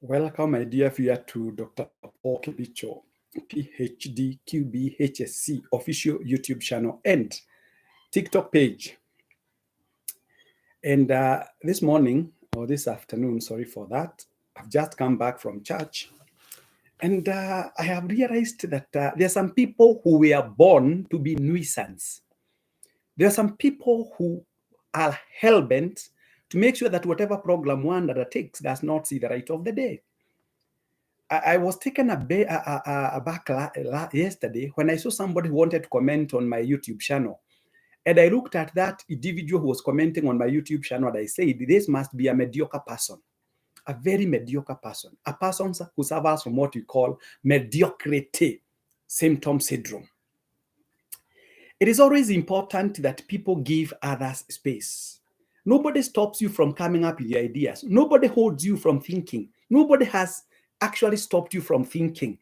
Welcome, my dear viewer, to Dr. Paul Kibicho, PhD, QB, HSC, official YouTube channel and TikTok page. And this morning, or this afternoon, sorry for that, I've just come back from church. And I have realized that there are some people who were born to be nuisance. There are some people who are hell-bent to make sure that whatever program one undertakes does not see the light of the day. I was taken aback yesterday when I saw somebody who wanted to comment on my YouTube channel. And I looked at that individual who was commenting on my YouTube channel and I said, this must be a mediocre person, a very mediocre person, a person who suffers from what we call mediocrity symptom syndrome. It is always important that people give others space. Nobody stops you from coming up with your ideas. Nobody holds you from thinking. Nobody has actually stopped you from thinking.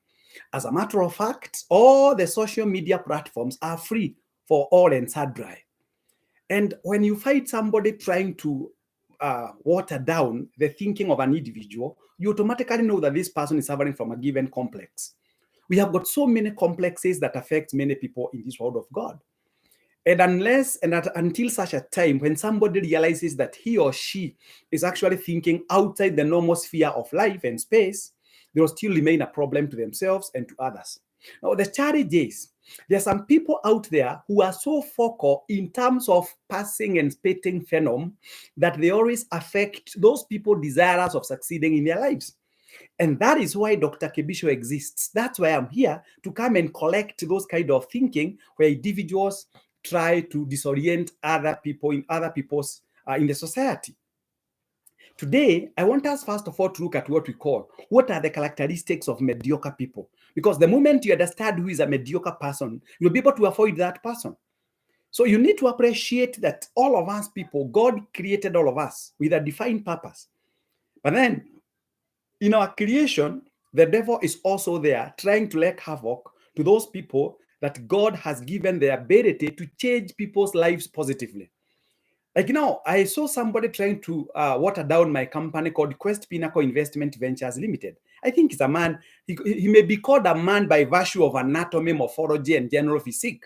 As a matter of fact, all the social media platforms are free for all and sundry. And when you find somebody trying to water down the thinking of an individual, you automatically know that this person is suffering from a given complex. We have got so many complexes that affect many people in this world of God. And until such a time when somebody realizes that he or she is actually thinking outside the normal sphere of life and space, they will still remain a problem to themselves and to others. Now, the challenge is there are some people out there who are so focal in terms of passing and spitting venom that they always affect those people desirous of succeeding in their lives. And that is why Dr. Kibicho exists. That's why I'm here, to come and collect those kind of thinking where individuals try to disorient other people in in the society. Today, I want us first of all to look at what are the characteristics of mediocre people? Because the moment you understand who is a mediocre person, you'll be able to avoid that person. So you need to appreciate that all of us people, God created all of us with a defined purpose. But then, in our creation, the devil is also there trying to wreak havoc to those people that God has given the ability to change people's lives positively. Like, I saw somebody trying to water down my company called Quest Pinnacle Investment Ventures Limited. I think he's a man. He may be called a man by virtue of anatomy, morphology, and general physique.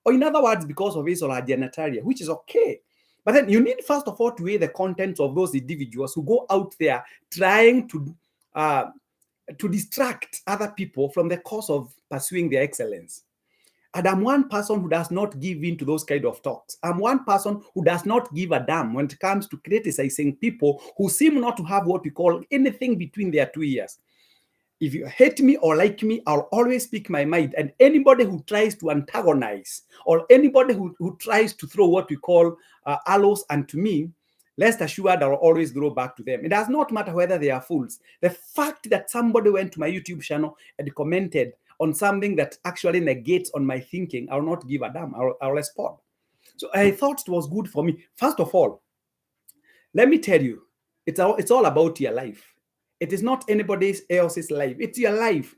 Or in other words, because of his or her genitalia, which is okay. But then you need, first of all, to weigh the contents of those individuals who go out there trying to distract other people from the cause of pursuing their excellence. And I'm one person who does not give in to those kind of talks. I'm one person who does not give a damn when it comes to criticizing people who seem not to have what we call anything between their two ears. If you hate me or like me, I'll always speak my mind. And anybody who tries to antagonize or anybody who tries to throw what we call arrows unto me, rest assured I'll always throw back to them. It does not matter whether they are fools. The fact that somebody went to my YouTube channel and commented on something that actually negates on my thinking, I'll not give a damn. I'll respond. So I thought it was good for me. First of all, let me tell you, it's all about your life. It is not anybody else's life. It's your life.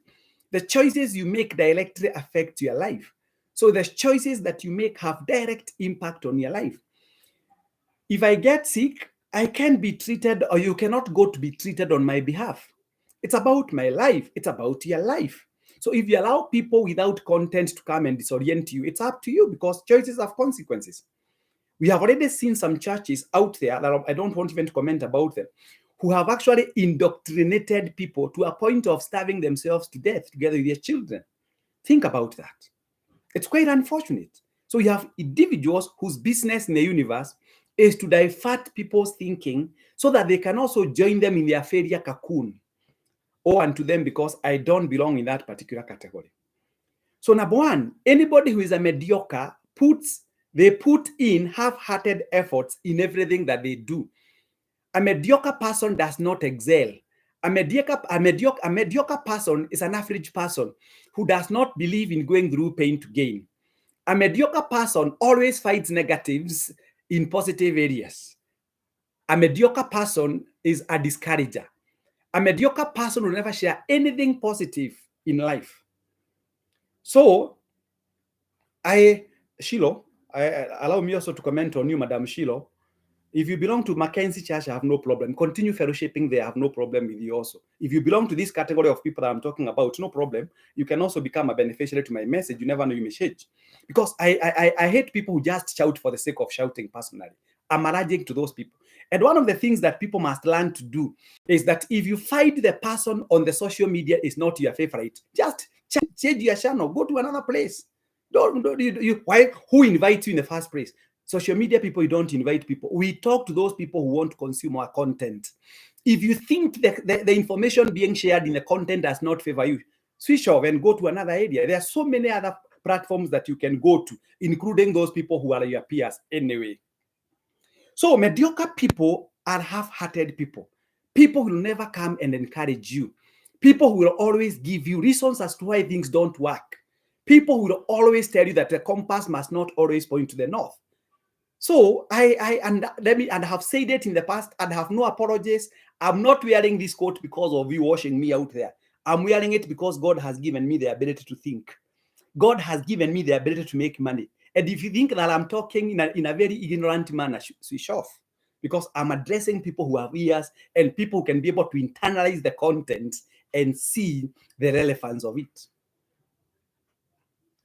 The choices you make directly affect your life. So the choices that you make have direct impact on your life. If I get sick, I can be treated, or you cannot go to be treated on my behalf. It's about my life. It's about your life. So if you allow people without content to come and disorient you, it's up to you, because choices have consequences. We have already seen some churches out there that I don't want even to comment about them, who have actually indoctrinated people to a point of starving themselves to death together with their children. Think about that. It's quite unfortunate. So you have individuals whose business in the universe is to divert people's thinking so that they can also join them in their failure cocoon. Oh, unto them, because I don't belong in that particular category. So number one, anybody who is a mediocre put in half-hearted efforts in everything that they do. A mediocre person does not excel. A mediocre person is an average person who does not believe in going through pain to gain. A mediocre person always finds negatives in positive areas. A mediocre person is a discourager. A mediocre person will never share anything positive in life. So, Shiloh, allow me also to comment on you, Madam Shiloh. If you belong to Mackenzie Church, I have no problem. Continue fellowshipping there. I have no problem with you also. If you belong to this category of people that I'm talking about, no problem. You can also become a beneficiary to my message. You never know, you may change. Because I hate people who just shout for the sake of shouting personally. I'm allergic to those people. And one of the things that people must learn to do is that if you find the person on the social media is not your favorite, just change your channel. Go to another place. Why? Who invites you in the first place? Social media people, you don't invite people. We talk to those people who want to consume our content. If you think the information being shared in the content does not favor you, switch off and go to another area. There are so many other platforms that you can go to, including those people who are your peers anyway. So mediocre people are half-hearted people. People will never come and encourage you. People will always give you reasons as to why things don't work. People will always tell you that the compass must not always point to the north. So I have said it in the past and have no apologies. I'm not wearing this coat because of you washing me out there. I'm wearing it because God has given me the ability to think. God has given me the ability to make money. And if you think that I'm talking in a very ignorant manner, switch off. Because I'm addressing people who have ears and people who can be able to internalize the content and see the relevance of it.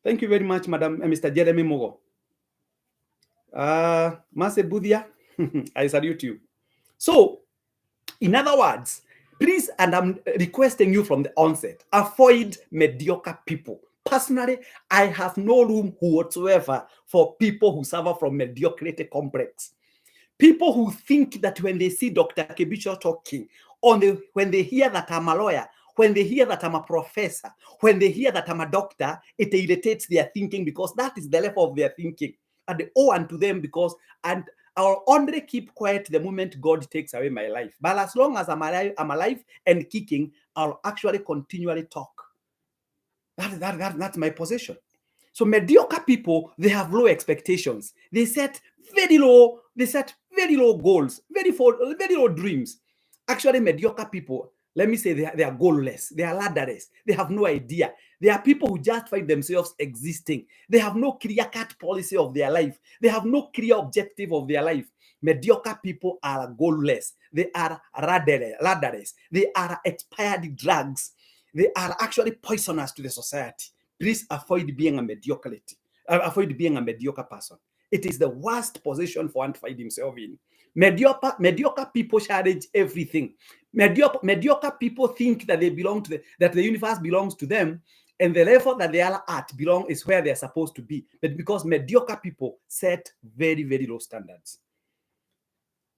Thank you very much, Madam Mr. Jeremy Mogo. Mase Budia, I salute you. So, in other words, please, and I'm requesting you from the onset, avoid mediocre people. Personally, I have no room whatsoever for people who suffer from mediocrity complex. People who think that when they see Dr. Kebicho talking, when they hear that I'm a lawyer, when they hear that I'm a professor, when they hear that I'm a doctor, it irritates their thinking because that is the level of their thinking. And they owe unto them because, and I'll only keep quiet the moment God takes away my life. But as long as I'm alive and kicking, I'll actually continually talk. That's my position. So mediocre people, they have low expectations. They set very low goals, very low dreams. Actually, mediocre people, let me say they are goalless, they are ladderless, they have no idea. They are people who just find themselves existing. They have no clear-cut policy of their life. They have no clear objective of their life. Mediocre people are goalless. They are ladderless. They are expired drugs. They are actually poisonous to the society. Please avoid being a mediocrity. Avoid being a mediocre person. It is the worst position for one to find himself in. Mediocre people challenge everything. Mediocre people think that they belong to that the universe belongs to them, and the level that they are at is where they are supposed to be. But because mediocre people set very, very low standards.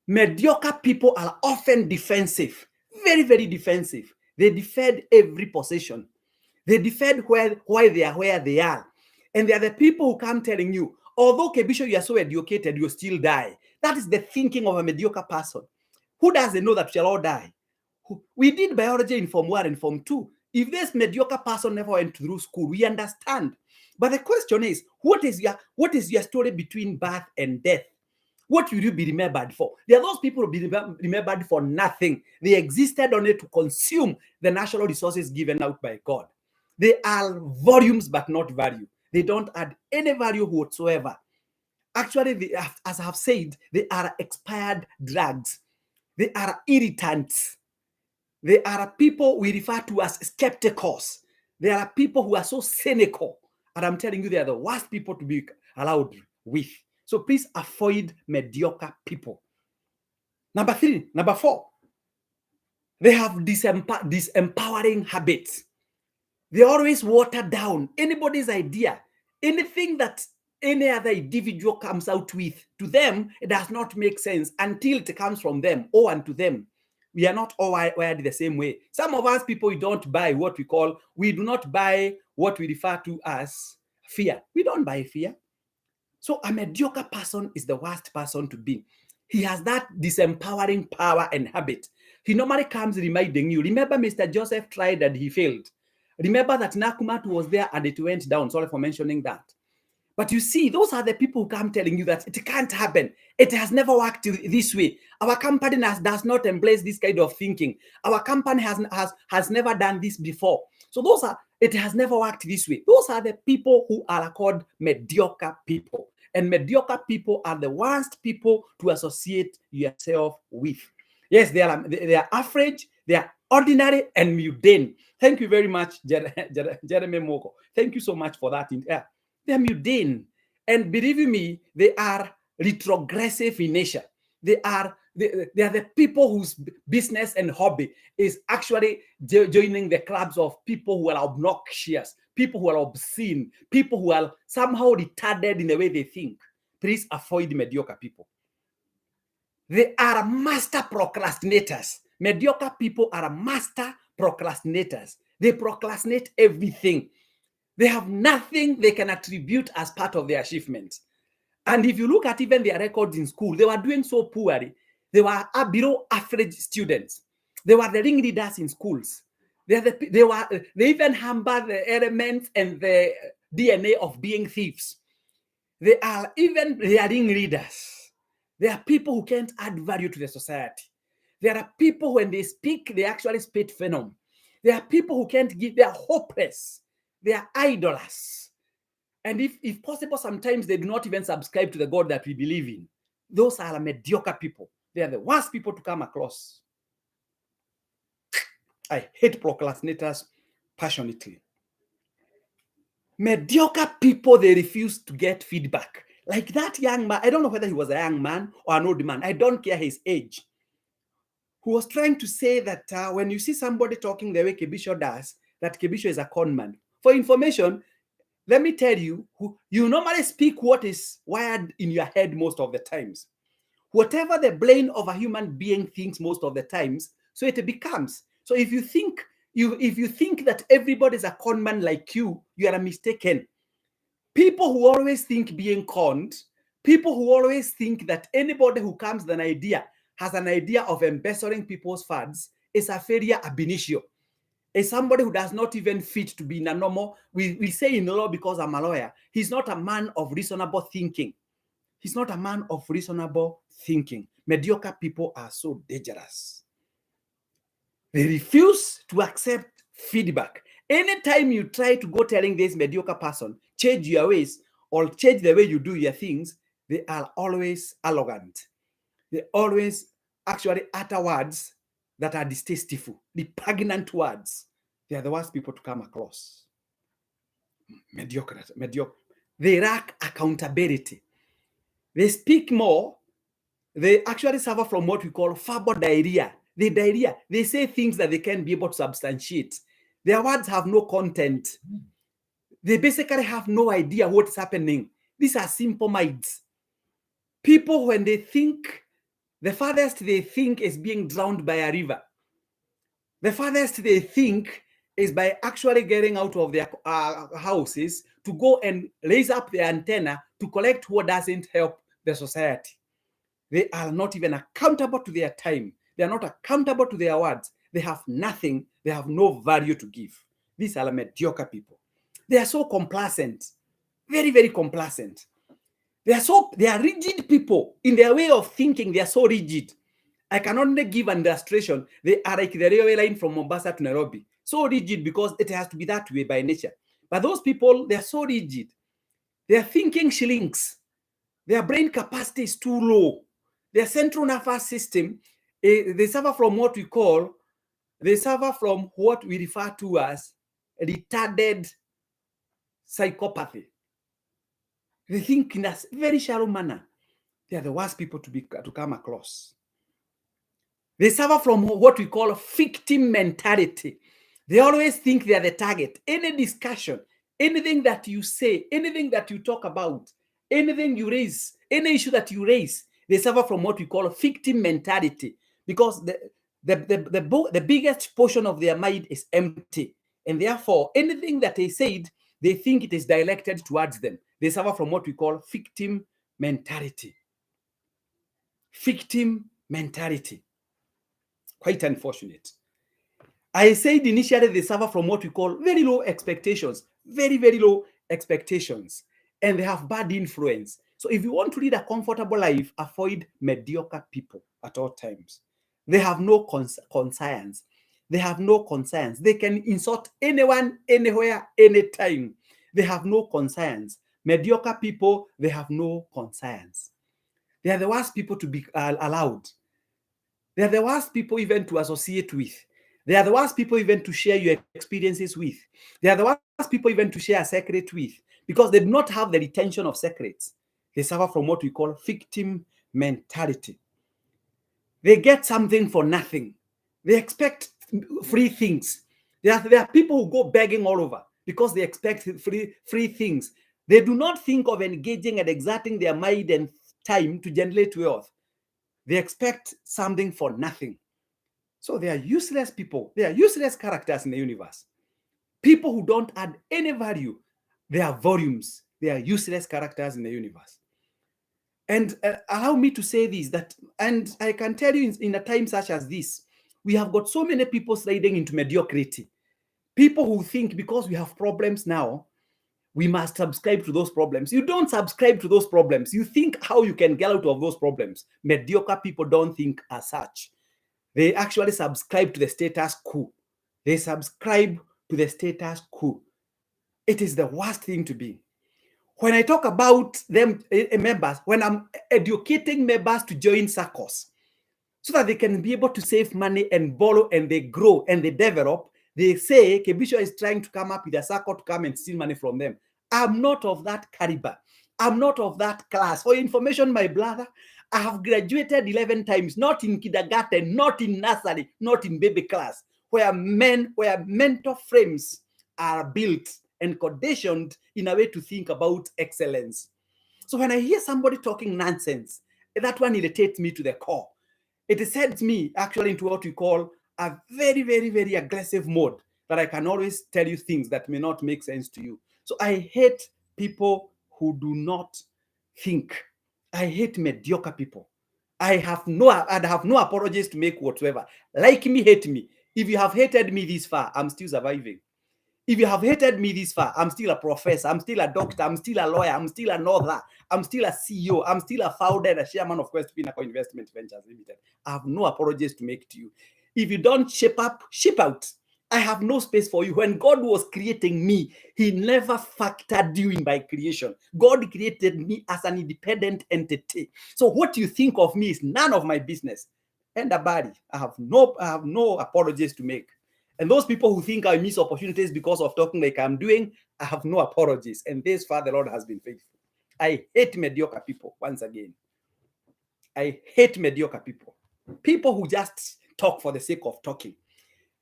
Mediocre people are often defensive, very, very defensive. They defend every possession. They defend why they are where they are. And they are the people who come telling you, although Kebisho, you are so educated, you still die. That is the thinking of a mediocre person. Who doesn't know that we shall all die? We did biology in Form 1 and Form 2. If this mediocre person never went through school, we understand. But the question is, what is your story between birth and death? What will you be remembered for? There are those people who will be remembered for nothing. They existed only to consume the natural resources given out by God. They are volumes but not value. They don't add any value whatsoever. Actually, as I have said, they are expired drugs. They are irritants. They are people we refer to as skepticals. There are people who are so cynical. And I'm telling you, they are the worst people to be allowed with. So please avoid mediocre people. Number 4, they have disempowering habits. They always water down anybody's idea. Anything that any other individual comes out with, to them, it does not make sense until it comes from them or unto them. We are not all wired the same way. Some of us people, we do not buy what we refer to as fear. We don't buy fear. So a mediocre person is the worst person to be. He has that disempowering power and habit. He normally comes reminding you, remember Mr. Joseph tried and he failed. Remember that Nakumat was there and it went down. Sorry for mentioning that. But you see, those are the people who come telling you that it can't happen. It has never worked this way. Our company does not embrace this kind of thinking. Our company has never done this before. So it has never worked this way. Those are the people who are called mediocre people. And mediocre people are the worst people to associate yourself with. Yes, they are average, they are ordinary and mundane. Thank you very much, Jeremy Moko. Thank you so much for that. They are mundane. And believe me, they are retrogressive in nature. They are the people whose business and hobby is actually joining the clubs of people who are obnoxious, people who are obscene, people who are somehow retarded in the way they think. Please avoid mediocre people. They are master procrastinators. Mediocre people are master procrastinators. They procrastinate everything. They have nothing they can attribute as part of their achievements. And if you look at even their records in school, they were doing so poorly. They were below average students. They were the ringleaders in schools. They even hamper the elements and the DNA of being thieves. They are ringleaders. There are people who can't add value to the society. There are people, when they speak, they actually spit venom. There are people who can't give, they are hopeless. They are idlers. And if possible, sometimes they do not even subscribe to the God that we believe in. Those are mediocre people. They are the worst people to come across. I hate procrastinators passionately. Mediocre people, they refuse to get feedback. Like that young man, I don't know whether he was a young man or an old man. I don't care his age. Who was trying to say that when you see somebody talking the way Kebisho does, that Kebisho is a con man. For information, let me tell you, you normally speak what is wired in your head most of the times. Whatever the brain of a human being thinks most of the times, so it becomes. So if you think that everybody is a con man like you are mistaken. People who always think being conned, people who always think that anybody who comes with an idea has an idea of embezzling people's funds is a failure ab initio. Is somebody who does not even fit to be in a normal, we say in law because I'm a lawyer, he's not a man of reasonable thinking. He's not a man of reasonable thinking. Mediocre people are so dangerous. They refuse to accept feedback. Anytime you try to go telling this mediocre person, change your ways or change the way you do your things, they are always arrogant. They always actually utter words that are distasteful, repugnant words. They are the worst people to come across. Mediocre. They lack accountability. They speak more. They actually suffer from what we call verbal diarrhea. They say things that they can't be able to substantiate. Their words have no content. They basically have no idea what's happening. These are simple minds. People, when they think, the farthest they think is being drowned by a river. The farthest they think is by actually getting out of their houses to go and raise up their antenna to collect what doesn't help the society. They are not even accountable to their time. They are not accountable to their words. They have nothing. They have no value to give. These are mediocre people. They are so complacent, very, very complacent. They are rigid people in their way of thinking. They are so rigid. I can only give an illustration. They are like the railway line from Mombasa to Nairobi. So rigid because it has to be that way by nature. But those people, they are so rigid. Their thinking shrinks. Their brain capacity is too low. Their central nervous system, they suffer from what we refer to as retarded psychopathy. They think in a very shallow manner. They are the worst people to come across. They suffer from what we call victim mentality. They always think they are the target. Any discussion, anything that you say, anything that you talk about, anything you raise, any issue that you raise, they suffer from what we call victim mentality because the biggest portion of their mind is empty. And therefore, anything that they said, they think it is directed towards them. They suffer from what we call victim mentality. Victim mentality. Quite unfortunate. I said initially they suffer from what we call very low expectations, very, very low expectations, and they have bad influence. So if you want to lead a comfortable life, avoid mediocre people at all times. They have no conscience. They have no conscience. They can insult anyone, anywhere, anytime. They have no conscience. Mediocre people, they have no conscience. They are the worst people to be allowed. They are the worst people even to associate with. They are the worst people even to share your experiences with. They are the worst people even to share a secret with, because they do not have the retention of secrets. They suffer from what we call victim mentality. They get something for nothing. They expect free things. There are people who go begging all over because they expect free things. They do not think of engaging and exerting their mind and time to generate wealth. They expect something for nothing. So they are useless people. They are useless characters in the universe. People who don't add any value. They are volumes. They are useless characters in the universe. And allow me to say this, and I can tell you in a time such as this, we have got so many people sliding into mediocrity. People who think because we have problems now, we must subscribe to those problems. You don't subscribe to those problems. You think how you can get out of those problems. Mediocre people don't think as such. They actually subscribe to the status quo. They subscribe to the status quo. It is the worst thing to be. When I talk about them members, when I'm educating members to join circles so that they can be able to save money and borrow and they grow and they develop, they say Kebisho is trying to come up with a circle to come and steal money from them. I'm not of that caliber. I'm not of that class. For information, my brother, I have graduated 11 times, not in kindergarten, not in nursery, not in baby class, where mental frames are built and conditioned in a way to think about excellence. So when I hear somebody talking nonsense, that one irritates me to the core. It sends me actually into what we call a very, very, very aggressive mode that I can always tell you things that may not make sense to you. So I hate people who do not think. I hate mediocre people. I'd have no apologies to make whatsoever. Like me, hate me. If you have hated me this far, I'm still surviving. If you have hated me this far, I'm still a professor, I'm still a doctor, I'm still a lawyer, I'm still an author, I'm still a CEO, I'm still a founder and a chairman of Quest Pinnacle Investment Ventures Limited. I have no apologies to make to you. If you don't shape up, shape out. I have no space for you. When God was creating me, he never factored you in by creation. God created me as an independent entity. So what you think of me is none of my business. And a body, I have no apologies to make. And those people who think I miss opportunities because of talking like I'm doing, I have no apologies. And this far, the Lord has been faithful. I hate mediocre people, once again. I hate mediocre people. People who just talk for the sake of talking.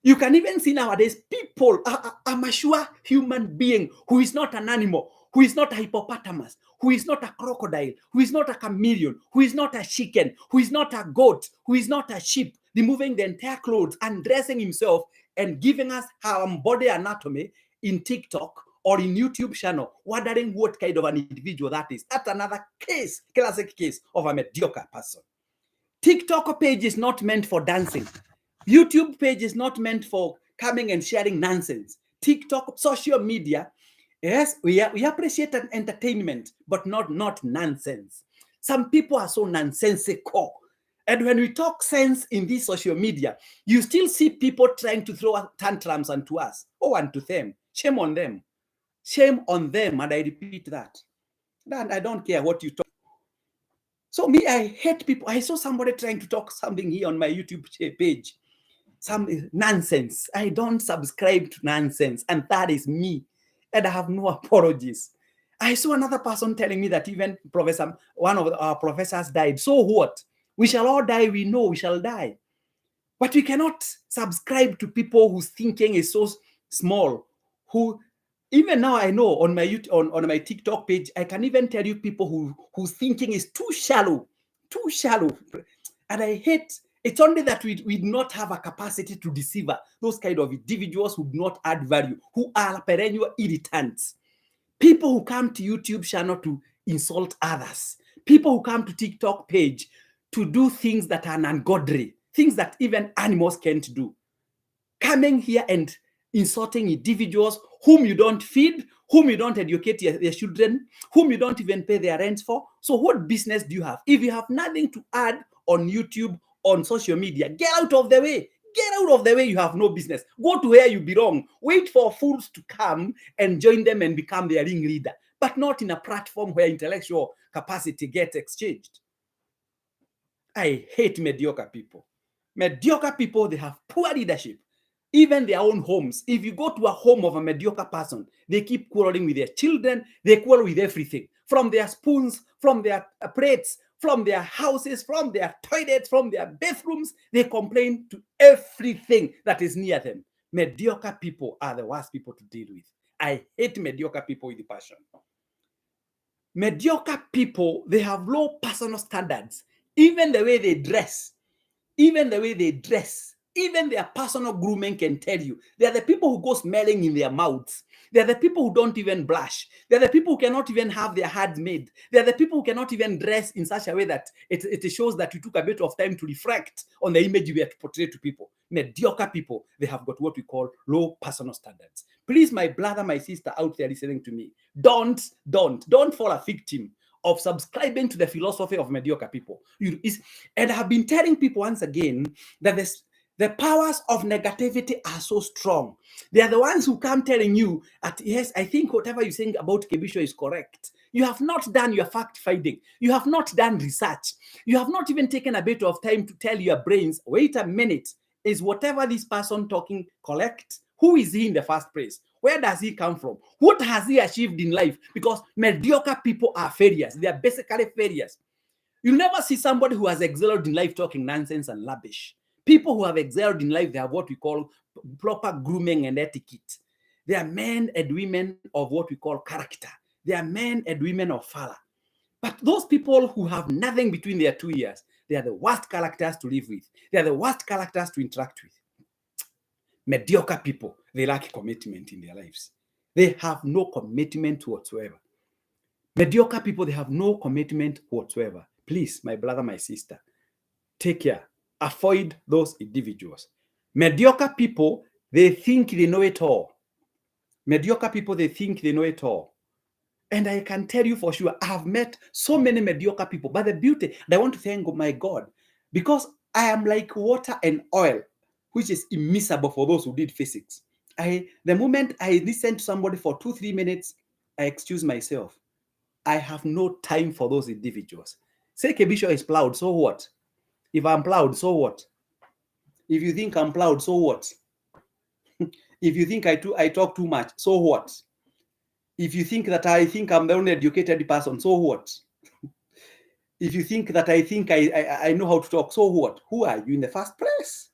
You can even see nowadays people, a mature human being who is not an animal, who is not a hippopotamus, who is not a crocodile, who is not a chameleon, who is not a chicken, who is not a goat, who is not a sheep, removing the entire clothes, undressing himself, and giving us our body anatomy in TikTok or in YouTube channel, wondering what kind of an individual that is. That's another case, classic case of a mediocre person. TikTok page is not meant for dancing. YouTube page is not meant for coming and sharing nonsense. TikTok, social media, yes, we appreciate entertainment, but not nonsense. Some people are so nonsensical. And when we talk sense in this social media, you still see people trying to throw tantrums onto us. Oh, and to them. Shame on them. Shame on them. And I repeat that. And I don't care what you talk. So me, I hate people. I saw somebody trying to talk something here on my YouTube page. Some nonsense. I don't subscribe to nonsense. And that is me. And I have no apologies. I saw another person telling me that even one of our professors died. So what? We shall all die. We know we shall die. But we cannot subscribe to people whose thinking is so small, who even now I know on my on my TikTok page, I can even tell you people whose thinking is too shallow. And I hate it's only that we do not have a capacity to deceive those kind of individuals who do not add value, who are perennial irritants. People who come to YouTube channel to insult others. People who come to TikTok page to do things that are ungodly, things that even animals can't do. Coming here and insulting individuals whom you don't feed, whom you don't educate their children, whom you don't even pay their rent for. So what business do you have? If you have nothing to add on YouTube, on social media, get out of the way. Get out of the way. You have no business. Go to where you belong. Wait for fools to come and join them and become their ringleader. but not in a platform where intellectual capacity gets exchanged. I hate mediocre people. Mediocre people, they have poor leadership. Even their own homes. If you go to a home of a mediocre person, they keep quarreling with their children. They quarrel with everything. From their spoons, from their plates, from their houses, from their toilets, from their bathrooms. They complain to everything that is near them. Mediocre people are the worst people to deal with. I hate mediocre people with passion. Mediocre people, they have low personal standards. Even the way they dress, even the way they dress, even their personal grooming can tell you. They are the people who go smelling in their mouths. They are the people who don't even blush. They are the people who cannot even have their hands made. They are the people who cannot even dress in such a way that it shows that you took a bit of time to reflect on the image you were to portray to people. Mediocre people, they have got what we call low personal standards. Please, my brother, my sister out there listening to me, don't fall a victim of subscribing to the philosophy of mediocre people. And I have been telling people once again that the powers of negativity are so strong. They are the ones who come telling you that, yes, I think whatever you're saying about Kebisho is correct. You have not done your fact finding. You have not done research. You have not even taken a bit of time to tell your brains, wait a minute, is whatever this person talking correct? Who is he in the first place? Where does he come from? What has he achieved in life? Because mediocre people are failures. They are basically failures. You'll never see somebody who has excelled in life talking nonsense and rubbish. People who have excelled in life, they have what we call proper grooming and etiquette. They are men and women of what we call character. They are men and women of valor. But those people who have nothing between their 2 ears, they are the worst characters to live with. They are the worst characters to interact with. Mediocre people, they lack commitment in their lives. They have no commitment whatsoever. Mediocre people, they have no commitment whatsoever. Please, my brother, my sister, take care. Avoid those individuals. Mediocre people, they think they know it all. Mediocre people, they think they know it all. And I can tell you for sure, I have met so many mediocre people. But the beauty, and I want to thank my God, because I am like water and oil, which is immiscible for those who did physics. The moment I listen to somebody for 2-3 minutes, I excuse myself. I have no time for those individuals. Say Kebisho is plowed, so what? If I'm plowed, so what? If you think I'm plowed, so what? If you think I talk too much, so what? If you think that I think I'm the only educated person, so what? If you think that I think I know how to talk, so what? Who are you in the first place?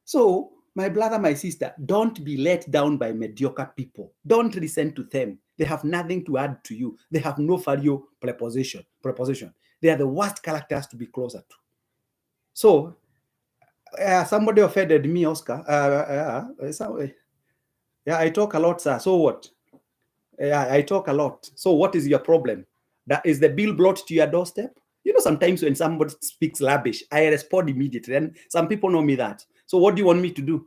So, my brother, my sister, don't be let down by mediocre people. Don't listen to them. They have nothing to add to you. They have no value proposition. They are the worst characters to be closer to. So, somebody offended me, Oscar. I talk a lot, sir. So what? I talk a lot. So what is your problem? That is the bill brought to your doorstep? You know, sometimes when somebody speaks rubbish, I respond immediately. And some people know me that. So what do you want me to do?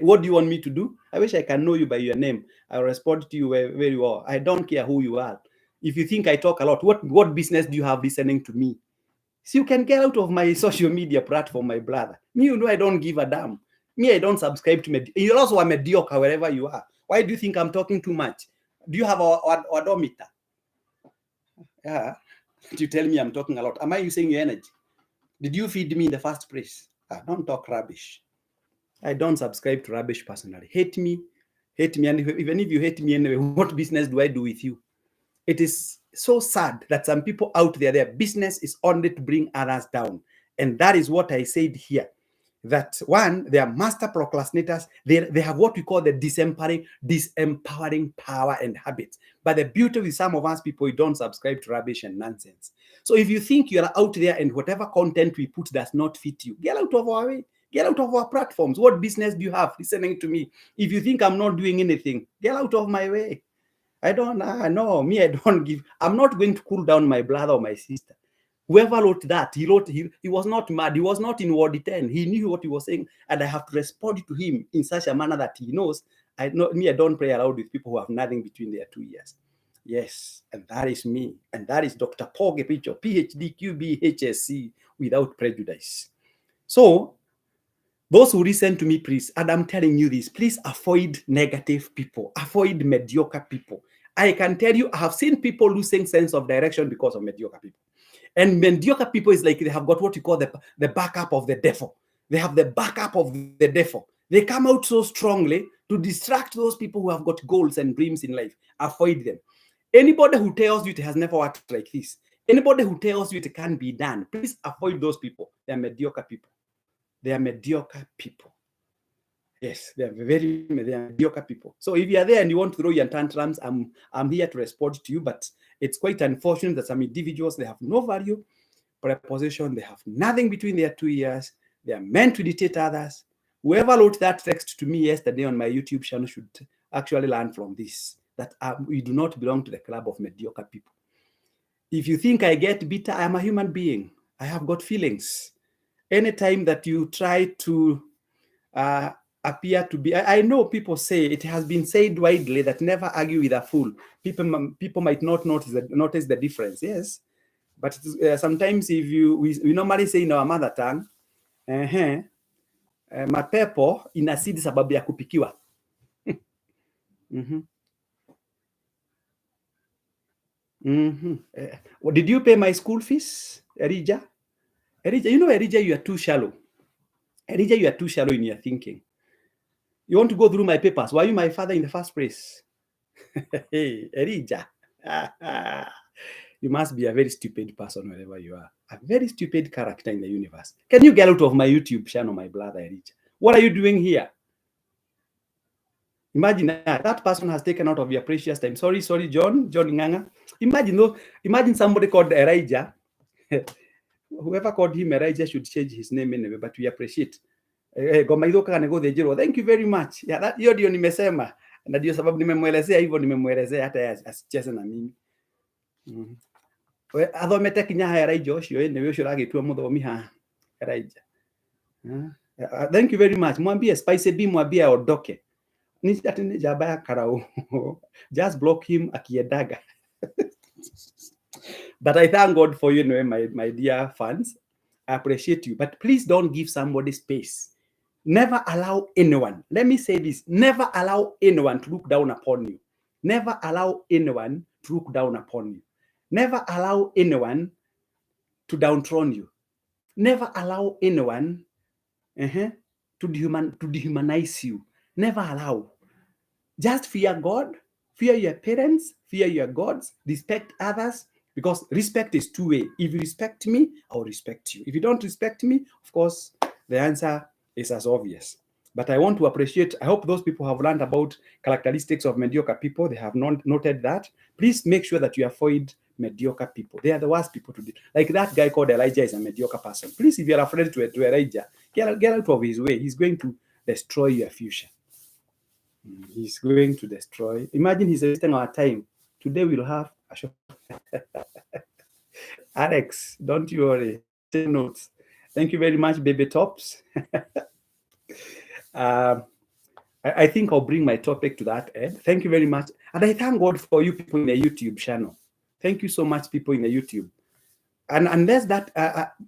What do you want me to do? I wish I can know you by your name. I'll respond to you very well. I don't care who you are. If you think I talk a lot, what business do you have listening to me? So you can get out of my social media platform, my brother. Me, you know, I don't give a damn. Me, I don't subscribe to you're also a mediocre wherever you are. Why do you think I'm talking too much? Do you have a odometer? Yeah. You tell me I'm talking a lot. Am I using your energy? Did you feed me in the first place? Don't talk rubbish. I don't subscribe to rubbish personally. Hate me. And even if you hate me anyway, what business do I do with you? It is so sad that some people out there, their business is only to bring others down. And that is what I said here. That one, they are master procrastinators. They have what we call the disempowering power and habits. But the beauty with some of us people, we don't subscribe to rubbish and nonsense. So if you think you're out there and whatever content we put does not fit you, get out of our way. Get out of our platforms. What business do you have listening to me? If you think I'm not doing anything, get out of my way. I don't know. Me, I don't give. I'm not going to cool down my brother or my sister. Whoever wrote that, he was not mad. He was not in Ward 10. He knew what he was saying, and I have to respond to him in such a manner that he knows. I don't play around with people who have nothing between their 2 ears. Yes, and that is me. And that is Dr. Paul Gepicho, PhD, QB, HSC, without prejudice. So, Those who listen to me, please, and I'm telling you this, please avoid negative people, avoid mediocre people. I can tell you, I have seen people losing sense of direction because of mediocre people. And mediocre people is like they have got what you call the backup of the devil. They have the backup of the devil. They come out so strongly to distract those people who have got goals and dreams in life. Avoid them. Anybody who tells you it has never worked like this, anybody who tells you it can be done, please avoid those people. They are mediocre people. They are mediocre people. Yes, they are mediocre people. So if you are there and you want to throw your tantrums, I'm here to respond to you. But it's quite unfortunate that some individuals, they have no value, preposition, they have nothing between their 2 ears. They are meant to dictate others. Whoever wrote that text to me yesterday on my YouTube channel should actually learn from this, that we do not belong to the club of mediocre people. If you think I get bitter, I am a human being. I have got feelings. Anytime that you try to appear to be, I know people say, it has been said widely that never argue with a fool. People might not notice the difference. Yes, but sometimes if we normally say in our mother tongue, mapepo inazidi sababu ya kupikiwa. Did you pay my school fees, Erija? Erija, you know, Erija, you are too shallow. Erija, you are too shallow in your thinking. You want to go through my papers? Why are you my father in the first place? Hey, Erija. You must be a very stupid person wherever you are. A very stupid character in the universe. Can you get out of my YouTube channel, my brother Erija? What are you doing here? Imagine that person has taken out of your precious time. Sorry, John Nganga. Imagine somebody called Elijah. Whoever called him Elijah should change his name anyway, but we appreciate. Thank you very much. Yeah, that hiyo ndio nimesema. Na ndio sababu nimemwelezea hivyo, nimemwelezea hata asicheze na mimi. Athomete kinya ha Elijah ucio ni we ucio ragitwa muthomi ha Elijah. Thank you very much. Mwambie Spice B, mwambie aondoke. Ni jaba ya karau. Just block him akiendaga. But I thank God for you anyway, my dear fans. I appreciate you. But please don't give somebody space. Never allow anyone, let me say this, never allow anyone to look down upon you. Never allow anyone to look down upon you. Never allow anyone to downthrone you. Never allow anyone to dehumanize you. Never allow. Just fear God, fear your parents, fear your gods, respect others, because respect is two-way. If you respect me, I will respect you. If you don't respect me, of course, the answer is as obvious. But I want to appreciate, I hope those people have learned about characteristics of mediocre people. They have noted that. Please make sure that you avoid mediocre people. They are the worst people to do. Like that guy called Elijah is a mediocre person. Please, if you're afraid to Elijah, get out of his way. He's going to destroy your future. He's going to destroy. Imagine he's wasting our time. Today we'll have a show. Alex, don't you worry. Take notes. Thank you very much, Baby Tops. I think I'll bring my topic to that end. Thank you very much. And I thank God for you people in the YouTube channel. Thank you so much, people in the YouTube. And there's that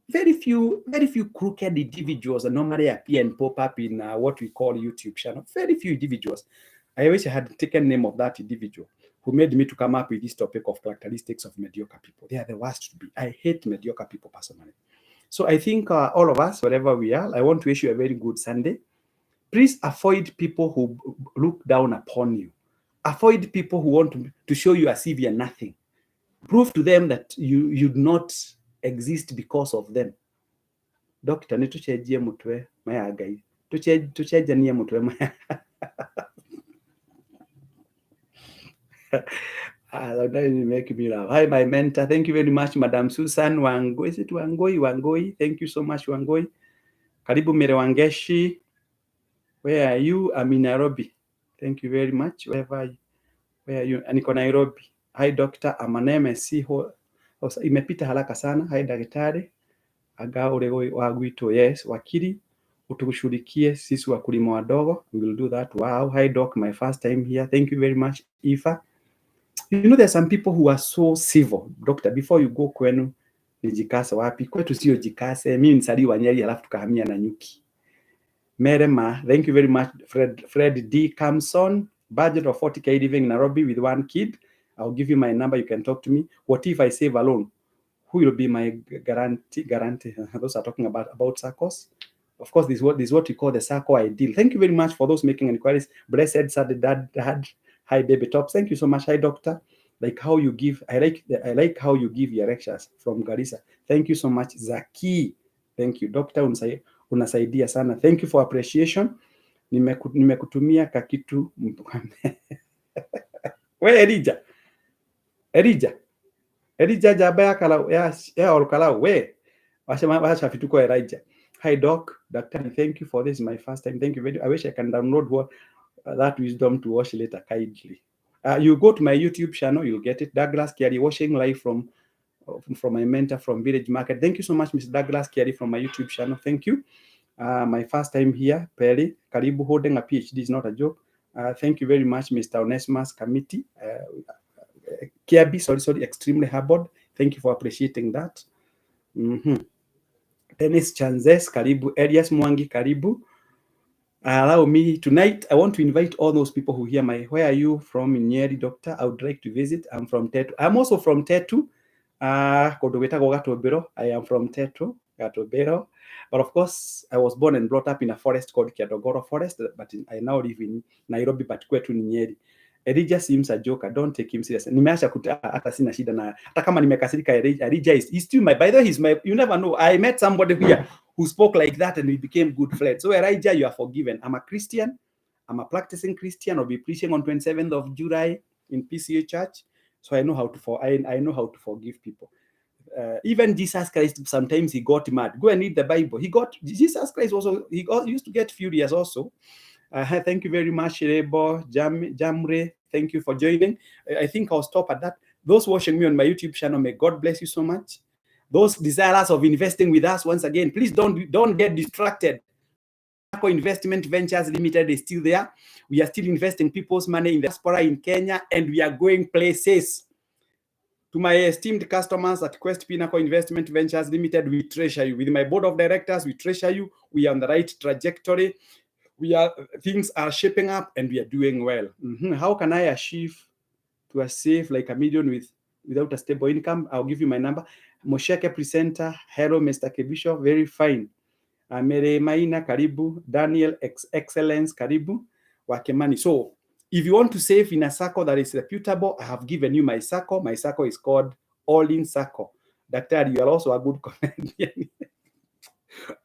very few crooked individuals that normally appear and pop up in what we call YouTube channel. Very few individuals. I wish I had taken name of that individual who made me to come up with this topic of characteristics of mediocre people. They are the worst to be. I hate mediocre people personally. So I think all of us, wherever we are, I want to wish you a very good Sunday. Please avoid people who look down upon you. Avoid people who want to show you as if you're nothing. Prove to them that you do not exist because of them. Doctor, ni tuchejie mutwe maya gai. Tuchejanie mutwe maya. That make me laugh. Hi, my mentor. Thank you very much, Madam Susan Wangoi. Is it Wangoi? Wangoi. Thank you so much, Wangoi. Karibu Mere Wangeshi. Where are you? I'm in Nairobi. Thank you very much. Where are you? Niko Nairobi. Hi, Doctor. My name is Siho. Imepita haraka sana. Hi, daktari. Aga urego wagwito. Yes, wakili. Utushughulikie sisi wakulima wadogo. We will do that. Wow. Hi, Doc. My first time here. Thank you very much, Ifa. You know, there are some people who are so civil. Doctor, before you go kwenu, nijikase wapi? Kwetu sio jikase. Mimi nisaliwa Nyeri alafu tukahamia na nyuki. Merema, thank you very much. Fred D. Camson, budget of 40K living in Nairobi with one kid. I'll give you my number. You can talk to me. What if I save alone? Who will be my guarantee? Those are talking about SACCOs. Of course, this is what we call the SACCO ideal. Thank you very much for those making inquiries. Blessed Saturday, Dad. Hi, baby tops. Thank you so much. Hi, doctor. Like how you give. I like how you give your lectures from Garissa. Thank you so much, Zaki. Thank you, doctor. Unasaidia sana. Thank you for appreciation. Nimekutumia kakitu. We Elijah jaba ya olkala we. Washa fituko Elijah. Hi doc, Doctor, thank you for this. My first time. Thank you very much. I wish I can download that wisdom to watch later kindly. You go to my YouTube channel, you'll get it. Douglas Kiari washing live from my mentor from Village Market. Thank you so much, Mr. Douglas Kiari from my YouTube channel. Thank you. My first time here, Perry. Karibu, holding a PhD is not a joke. Thank you very much, Mr. Onesimus Committee. Kiabi, sorry, extremely harbored. Thank you for appreciating that. Dennis Chanzes, karibu. Elias Mwangi, karibu. Allow me tonight. I want to invite all those people who hear where are you from in Nyeri, doctor? I would like to visit. I'm from Tetu. I'm also from Tetu. I am from Tetu, Gatobero. But of course, I was born and brought up in a forest called Kiadogoro Forest, but I now live in Nairobi, but kwetu ni Nyeri. Elijah seems a joker. Don't take him serious. Nimeacha hata sina shida na hata kama nimekasirika. Elijah is still my. By the way, he's my. You never know. I met somebody here who spoke like that, and we became good friends. So Elijah, you are forgiven. I'm a Christian. I'm a practicing Christian. I'll be preaching on 27th of July in PCA Church. So I know how to I know how to forgive people. Even Jesus Christ, sometimes he got mad. Go and read the Bible. Jesus Christ also. Used to get furious also. Thank you very much, Rebo, Jamre. Thank you for joining. I think I'll stop at that. Those watching me on my YouTube channel, may God bless you so much. Those desirous of investing with us, once again, please don't get distracted. Investment Ventures Limited is still there. We are still investing people's money in the diaspora in Kenya, and we are going places. To my esteemed customers at Quest Pinnacle Investment Ventures Limited, we treasure you. With my board of directors, we treasure you. We are on the right trajectory. Things are shaping up and we are doing well. How can I achieve to save like $1 million without a stable income? I'll give you my number. Mosheke Presenter, hello, Mr. Kebisho, very fine. Mere Maina, karibu. Daniel, excellence, karibu. Wakemani. So, if you want to save in a circle that is reputable, I have given you my circle. My circle is called All In Circle. Doctor, you are also a good comedian.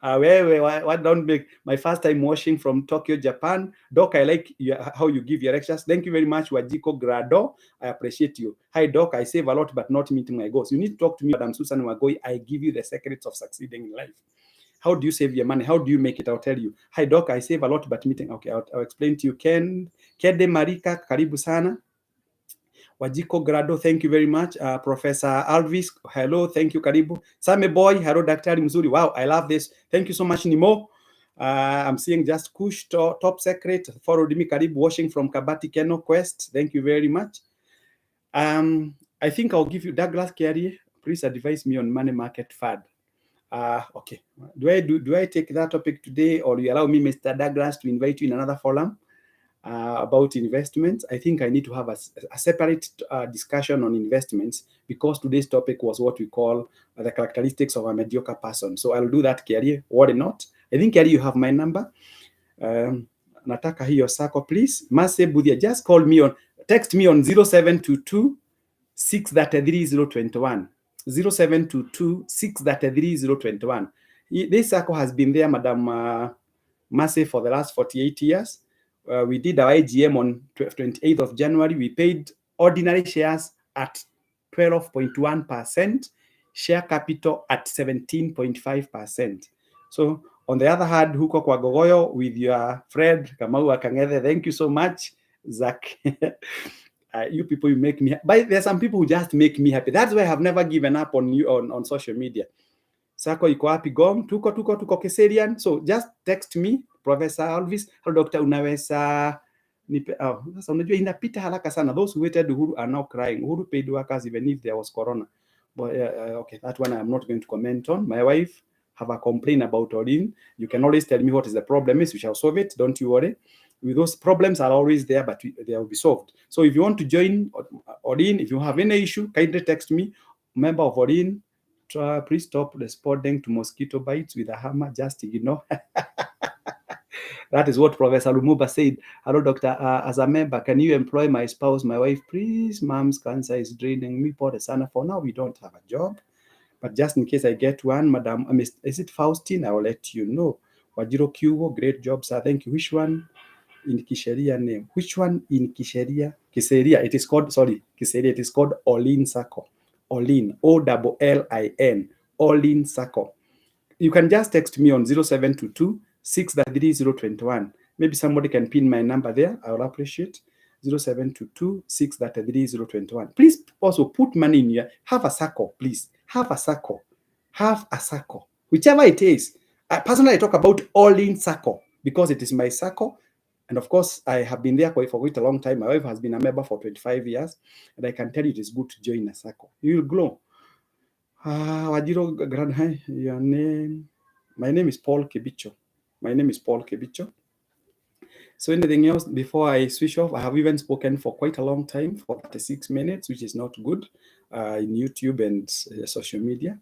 What don't make my first time watching from Tokyo, Japan. Doc, I like how you give your lectures. Thank you very much, Wajiko Grado. I appreciate you. Hi, Doc. I save a lot, but not meeting my goals. You need to talk to me, Madam Susan Wagoi. I give you the secrets of succeeding in life. How do you save your money? How do you make it? I'll tell you. Hi, Doc. I save a lot, but meeting. Okay, I'll explain to you. Kede Marika, karibu sana. Wajiko Grado, thank you very much. Professor Alvis, hello, thank you, karibu. Same boy, hello, Daktari Mzuri. Wow, I love this. Thank you so much, Nimo. I'm seeing just Kush, top secret, followed me, karibu, watching from Kabati Keno Quest. Thank you very much. I think I'll give you Douglas Kiari. Please advise me on money market fund. Okay. Do I take that topic today, or you allow me, Mr. Douglas, to invite you in another forum? About investments? I think I need to have a separate discussion on investments, because today's topic was what we call the characteristics of a mediocre person. So I'll do that, Kiari. Worry not. I think, Kiari, you have my number. Nataka hiyo sako, please. Mase Budia, just call me text me on 0722 633 021. 0722 633 021. This circle has been there, Madam Mase, for the last 48 years. We did our AGM on 28th of January. We paid ordinary shares at 12.1%, share capital at 17.5%. So on the other hand, huko kwa Gogoyo with your friend Kamau Akang'ethe, thank you so much, Zach. You people, you make me happy. But there are some people who just make me happy. That's why I have never given up on you on social media. Sako iko wapi Gom? Tuko Keserian. So just text me, Professor Alvis. Hello, Doctor, unaweza nipe. Sasa unajua inapita haraka sana. Those who waited Uhuru are now crying. Uhuru paid workers even if there was corona. But okay, that one I'm not going to comment on. My wife, have a complaint about Odin, you can always tell me what is the problem is. We shall solve it. Don't you worry. Those problems are always there, but they will be solved. So if you want to join Odin, if you have any issue, kindly text me. Member of Odin, please stop responding to mosquito bites with a hammer. Just ignore. That is what Professor Lumumba said. Hello, doctor. As a member, can you employ my spouse, my wife? Please, mom's cancer is draining me. For the son. For now, we don't have a job. But just in case I get one, Madam, is it Faustine? I will let you know. Wajiro Kyugo, great job, sir. Thank you. Which one in Kisheria name? Which one in Kisheria? Kiseria. It is called, sorry, Kiseria. It is called Olin Sako. Olin. Olin. Olin Sako. You can just text me on 0722 633 Maybe somebody can pin my number there. I will appreciate 0722 633 Please also put money in here. Have a circle, please. Have a circle. Have a circle. Whichever it is. Personally, I talk about all in circle because it is my circle. And of course, I have been there for quite a long time. My wife has been a member for 25 years. And I can tell you it is good to join a circle. You will glow. Wajiro Grand, hi, your name. My name is Paul Kebicho. My name is Paul Kebicho. So anything else before I switch off? I have even spoken for quite a long time, for 36 minutes, which is not good in YouTube and social media.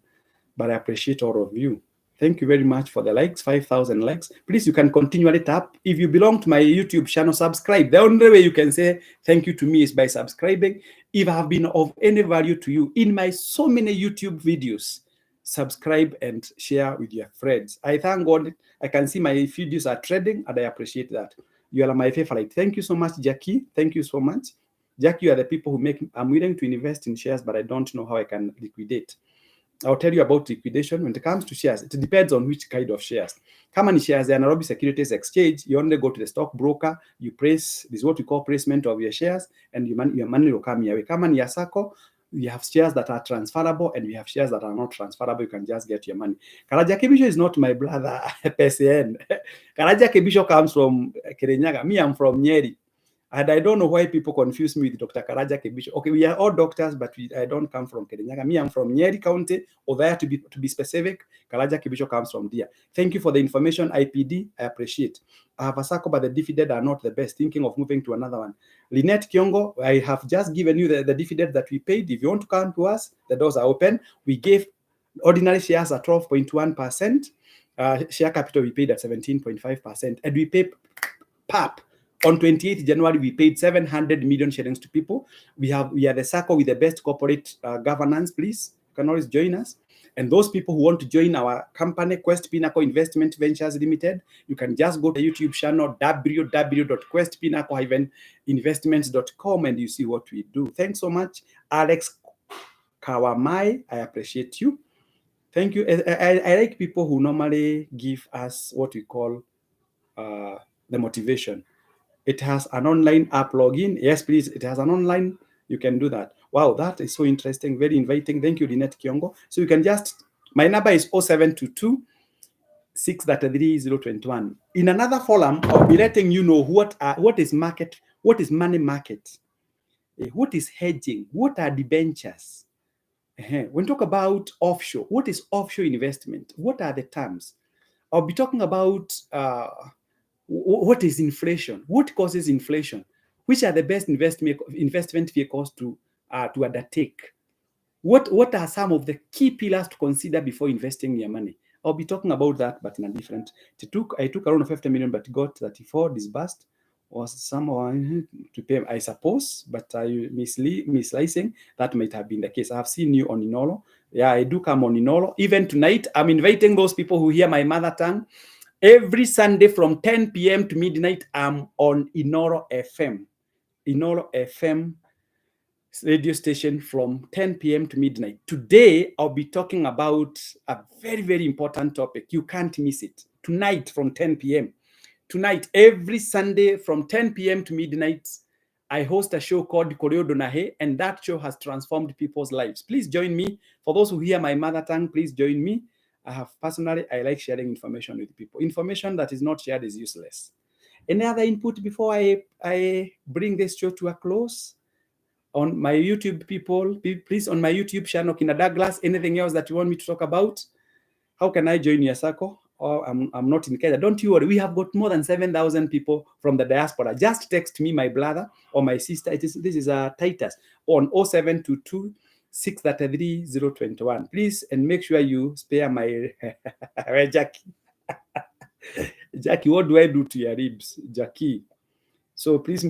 But I appreciate all of you. Thank you very much for the likes, 5,000 likes. Please, you can continually tap. If you belong to my YouTube channel, subscribe. The only way you can say thank you to me is by subscribing. If I have been of any value to you in my so many YouTube videos, subscribe and share with your friends. I thank God I can see my videos are trending, and I appreciate that. You are my favorite. Thank you so much, Jackie. Thank you so much. Jackie, you are the people who make, I'm willing to invest in shares, but I don't know how I can liquidate. I'll tell you about liquidation. When it comes to shares, it depends on which kind of shares. How many shares? The Nairobi Securities Exchange, you only go to the stockbroker, you place, this is what we call placement of your shares, and your money will come your way. Come on, Yasako, we have shares that are transferable, and we have shares that are not transferable. You can just get your money. Karaja Kebisho is not my brother, PCN. Karaja Kebisho comes from Kirinyaga. Me, I'm from Nyeri. And I don't know why people confuse me with Dr. Karaja Kebisho. Okay, we are all doctors, but I don't come from Kirinyaga. Me, I'm from Nyeri County, or there to be specific. Karaja Kebisho comes from there. Thank you for the information, IPD. I appreciate. I have a circle, but the dividend are not the best. Thinking of moving to another one. Lynette Kiongo, I have just given you the dividend that we paid. If you want to come to us, the doors are open. We gave ordinary shares at 12.1%. Share capital we paid at 17.5%. And we pay PAP. On 28th January, we paid 700 million shillings to people. We are the circle with the best corporate governance. Please, you can always join us. And those people who want to join our company, Quest Pinnacle Investment Ventures Limited, you can just go to the YouTube channel www.questpinnacle-investments.com and you see what we do. Thanks so much, Alex Kawamai. I appreciate you. Thank you. I like people who normally give us what we call the motivation. It has an online app login. Yes, please. It has an online. You can do that. Wow, that is so interesting. Very inviting. Thank you, Lynette Kiongo. So you can just, my number is 0722 633 In another forum, I'll be letting you know what is market, what is money market, what is hedging, what are debentures. When we talk about offshore, what is offshore investment? What are the terms? I'll be talking about what is inflation? What causes inflation? Which are the best investment vehicles to undertake? What are some of the key pillars to consider before investing your money? I'll be talking about that, but in a different. I took around 50 million, but got 34 disbursed. Was someone to pay? I suppose, but mislicing. That might have been the case. I have seen you on Inolo. Yeah, I do come on Inolo. Even tonight, I'm inviting those people who hear my mother tongue. Every Sunday from 10 p.m. to midnight, I'm on Inoro FM. Inoro FM radio station from 10 p.m. to midnight. Today, I'll be talking about a very, very important topic. You can't miss it. Tonight from 10 p.m. Tonight, every Sunday from 10 p.m. to midnight, I host a show called Koreo Donahe, and that show has transformed people's lives. Please join me. For those who hear my mother tongue, please join me. I like sharing information with people. Information that is not shared is useless. Any other input before I bring this show to a close? On my YouTube people, please, on my YouTube channel, Kina Douglas, anything else that you want me to talk about? How can I join your circle? Or I'm not in Kenya. Don't you worry. We have got more than 7,000 people from the diaspora. Just text me, my brother or my sister. This is Titus on 0722 633 021. Please, and make sure you spare my Jackie. Jackie, what do I do to your ribs? Jackie. So please,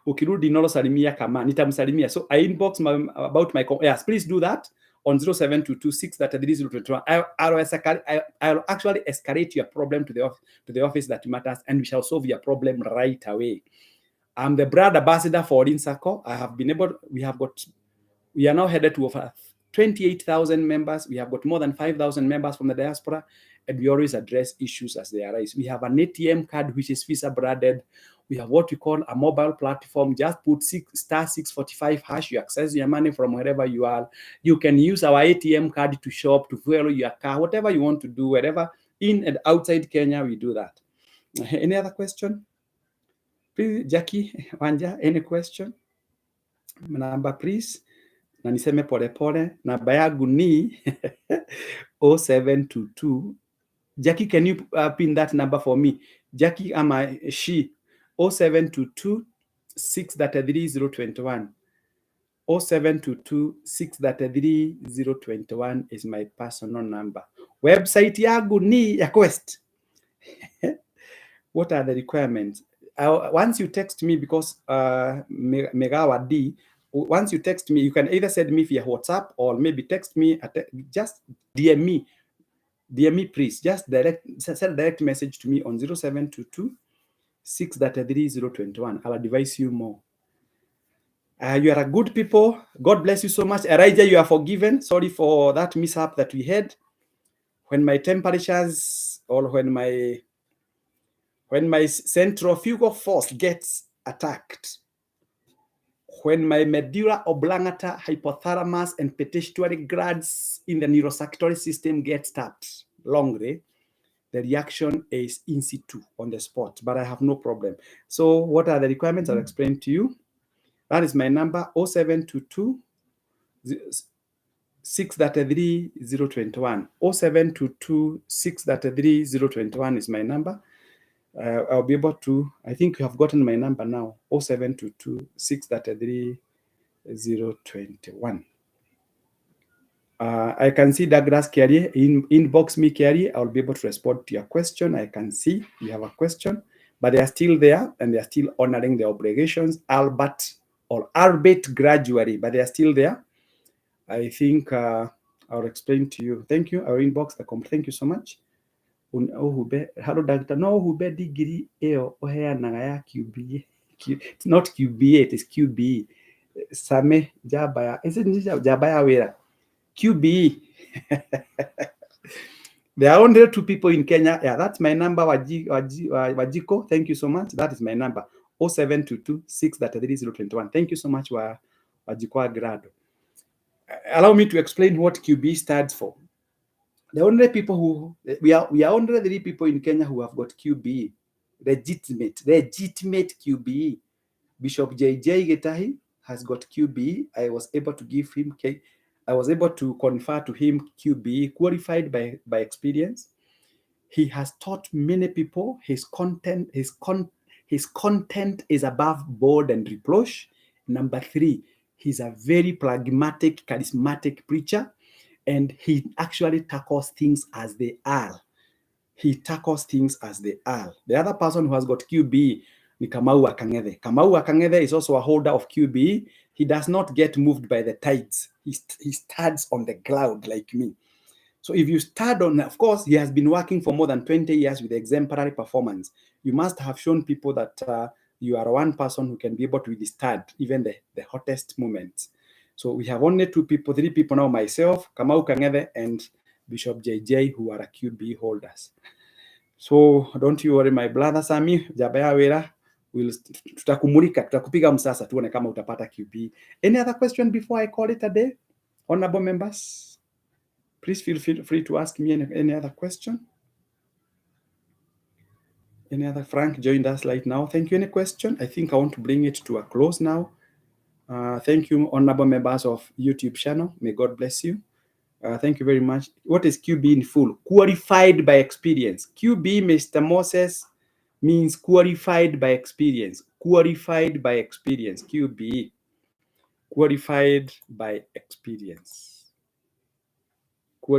ukirudi nalo salimia kama nitamsalimia. So I inbox about my yes, please do that on 0722633021. I'll actually escalate your problem to the office that matters, and we shall solve your problem right away. I'm the brand ambassador for Circle. We are now headed to over 28,000 members. We have got more than 5,000 members from the diaspora, and we always address issues as they arise. We have an ATM card, which is Visa branded. We have what we call a mobile platform. Just put *645#. You access your money from wherever you are. You can use our ATM card to shop, to fuel your car, whatever you want to do, wherever in and outside Kenya, we do that. Any other question? Please, Jackie, Wanja, any question? Number, please. Na niseme polepole, namba yangu ni 0722. Jackie, can you pin that number for me? Jackie, she 0722 633 021. 0722 633 021 is my personal number. Website yangu ni ya Quest. What are the requirements? Once you text me, because Megawa D, once you text me, you can either send me via WhatsApp or maybe text me, just DM me. DM me, please. Just send a direct message to me on 0722 633 021. I'll advise you more. You are a good people. God bless you so much. Elijah, you are forgiven. Sorry for that mishap that we had. When my temperatures or when my centrifugal force gets attacked, when my medulla oblongata, hypothalamus, and pituitary glands in the neurocirculatory system get tapped longly, the reaction is in situ, on the spot, but I have no problem. So what are the requirements? I'll explain to you. That is my number, 0722 633 021. 0722 633 021 is my number. I'll be able to, I think you have gotten my number now, 0722 633 021. I can see Douglas Kerry, inbox me, Kerry. I'll be able to respond to your question. I can see you have a question, but they are still there and they are still honoring their obligations, albeit gradually, but they are still there. I think I'll explain to you. Thank you. I'll inbox the complaint. Thank you so much. Hello, Doctor. No, who degree ya QBA. It's not QBA, it is QBE. Same Jabaya. Is it Jabaya Wera? QBE. There are only 2 people in Kenya. Yeah, that's my number, Wajiko. Thank you so much. That is my number, 0722 633 021. Thank you so much, Wajiko Agrado. Allow me to explain what QBE stands for. The only people who we are only 3 people in Kenya who have got QBE, legitimate QBE. Bishop JJ Getahi has got QBE. I was able to confer to him QBE, qualified by experience. He has taught many people. His content is above board and reproach. Number 3, he's a very pragmatic, charismatic preacher, and he actually tackles things as they are. The other person who has got QBE ni Kamau Akang'ethe. Kamau Akang'ethe is also a holder of QBE. He does not get moved by the tides. He stands on the ground like me. So if you start on, of course, he has been working for more than 20 years with exemplary performance. You must have shown people that you are one person who can be able to withstand even the hottest moments. So we have only 3 people now, myself, Kamau Akang'ethe, and Bishop JJ, who are QBE holders. So don't you worry, my brother Sami, Jabaya Wera, tutakupiga msasa tuone kama utapata QBE. Any other question before I call it a day? Honorable members, please feel free to ask me any other question. Any other? Frank joined us right now. Thank you. Any question? I think I want to bring it to a close now. Thank you, honorable members of YouTube channel. May God bless you. Thank you very much. What is QB in full? Qualified by experience. QB, Mr. Moses, means qualified by experience. Qualified by experience. QB. Qualified by experience.